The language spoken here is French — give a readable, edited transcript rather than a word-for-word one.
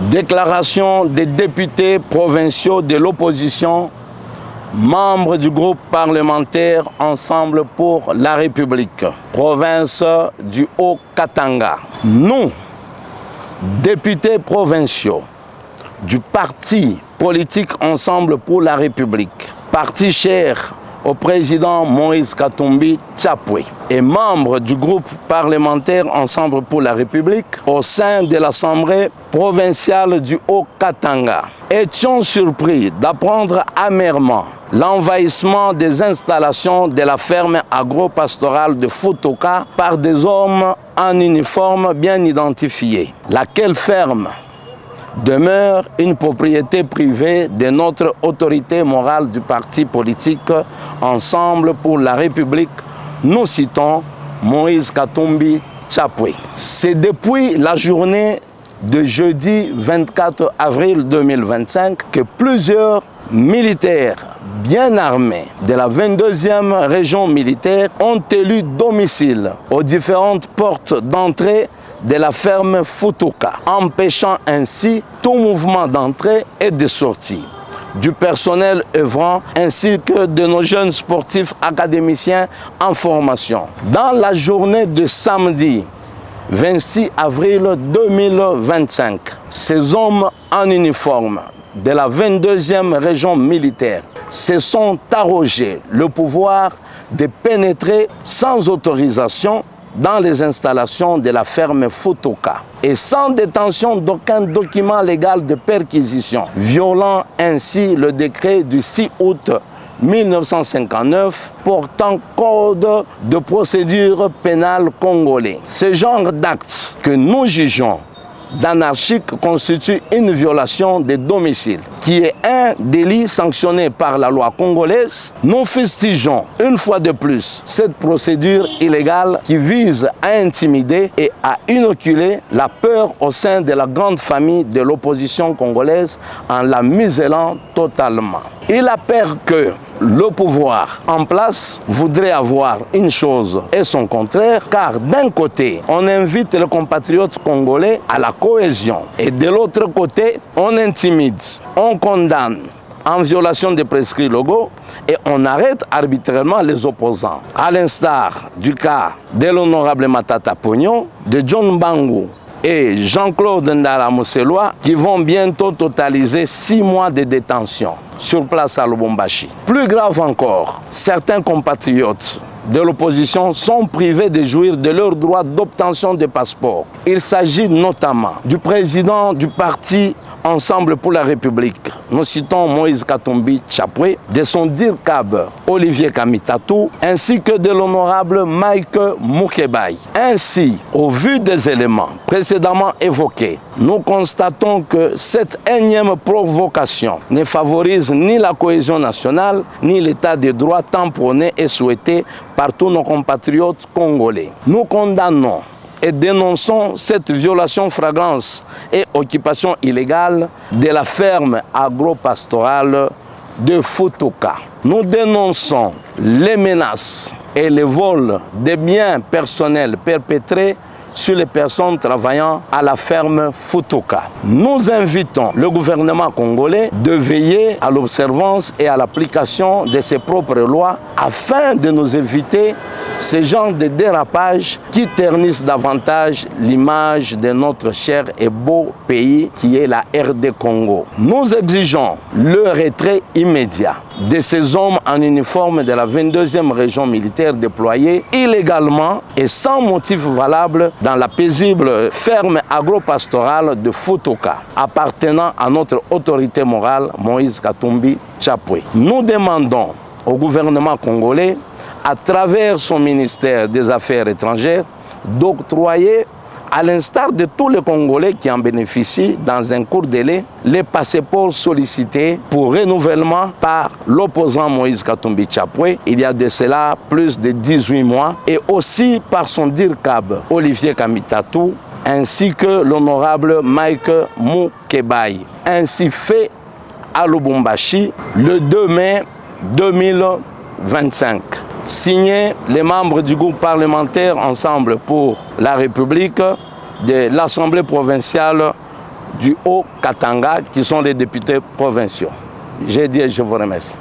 Déclaration des députés provinciaux de l'opposition, membres du groupe parlementaire Ensemble pour la République, province du Haut-Katanga. Nous, députés provinciaux du parti politique Ensemble pour la République, parti cher au président Moïse Katumbi Tchapwe et membre du groupe parlementaire Ensemble pour la République au sein de l'Assemblée provinciale du Haut-Katanga, étions surpris d'apprendre amèrement l'envahissement des installations de la ferme agro-pastorale de Futoka par des hommes en uniforme bien identifiés. Laquelle ferme demeure une propriété privée de notre autorité morale du parti politique Ensemble pour la République, nous citons Moïse Katumbi Tchapwe. C'est depuis la journée de jeudi 24 avril 2025 que plusieurs militaires bien armés de la 22e région militaire ont élu domicile aux différentes portes d'entrée de la ferme Futoka, empêchant ainsi tout mouvement d'entrée et de sortie du personnel œuvrant ainsi que de nos jeunes sportifs académiciens en formation. Dans la journée de samedi 26 avril 2025, ces hommes en uniforme de la 22e région militaire se sont arrogés le pouvoir de pénétrer sans autorisation dans les installations de la ferme Futoka et sans détention d'aucun document légal de perquisition, violant ainsi le décret du 6 août 1959 portant code de procédure pénale congolais. Ce genre d'actes que nous jugeons d'anarchique constitue une violation des domiciles, qui est un délit sanctionné par la loi congolaise. Nous fustigeons une fois de plus cette procédure illégale qui vise à intimider et à inoculer la peur au sein de la grande famille de l'opposition congolaise en la muselant totalement. Il a peur que le pouvoir en place voudrait avoir une chose et son contraire, car d'un côté, on invite les compatriotes congolais à la cohésion et de l'autre côté, on intimide, on condamne en violation des prescrits légaux et on arrête arbitrairement les opposants. À l'instar du cas de l'honorable Matata Pognon, de John Bangou et Jean-Claude Ndala Mousselois qui vont bientôt totaliser 6 mois de détention sur place à Lubumbashi. Plus grave encore, certains compatriotes de l'opposition sont privés de jouir de leur droit d'obtention de passeport. Il s'agit notamment du président du parti Ensemble pour la République, nous citons Moïse Katumbi Tchapwe, de son DIRCAB Olivier Kamitatou, ainsi que de l'honorable Mike Mukebai. Ainsi, au vu des éléments précédemment évoqués, nous constatons que cette énième provocation ne favorise ni la cohésion nationale, ni l'état de droit tant prôné et souhaité par tous nos compatriotes congolais. Nous condamnons et dénonçons cette violation flagrante et occupation illégale de la ferme agro-pastorale de Futoka. Nous dénonçons les menaces et les vols des biens personnels perpétrés sur les personnes travaillant à la ferme Futoka. Nous invitons le gouvernement congolais de veiller à l'observance et à l'application de ses propres lois afin de nous éviter ce genre de dérapage qui ternissent davantage l'image de notre cher et beau pays qui est la RD Congo. Nous exigeons le retrait immédiat de ces hommes en uniforme de la 22e région militaire déployés illégalement et sans motif valable dans la paisible ferme agro-pastorale de Futoka, appartenant à notre autorité morale Moïse Katumbi Tchapwe. Nous demandons au gouvernement congolais, à travers son ministère des Affaires étrangères, d'octroyer, à l'instar de tous les Congolais qui en bénéficient dans un court délai, les passeports sollicités pour renouvellement par l'opposant Moïse Katumbi Tchapwe, il y a de cela plus de 18 mois, et aussi par son DIRCAB Olivier Kamitatou, ainsi que l'honorable Mike Mukebai, ainsi fait à Lubumbashi le 2 mai 2025. Signé les membres du groupe parlementaire Ensemble pour la République de l'Assemblée provinciale du Haut-Katanga qui sont les députés provinciaux. J'ai dit et je vous remercie.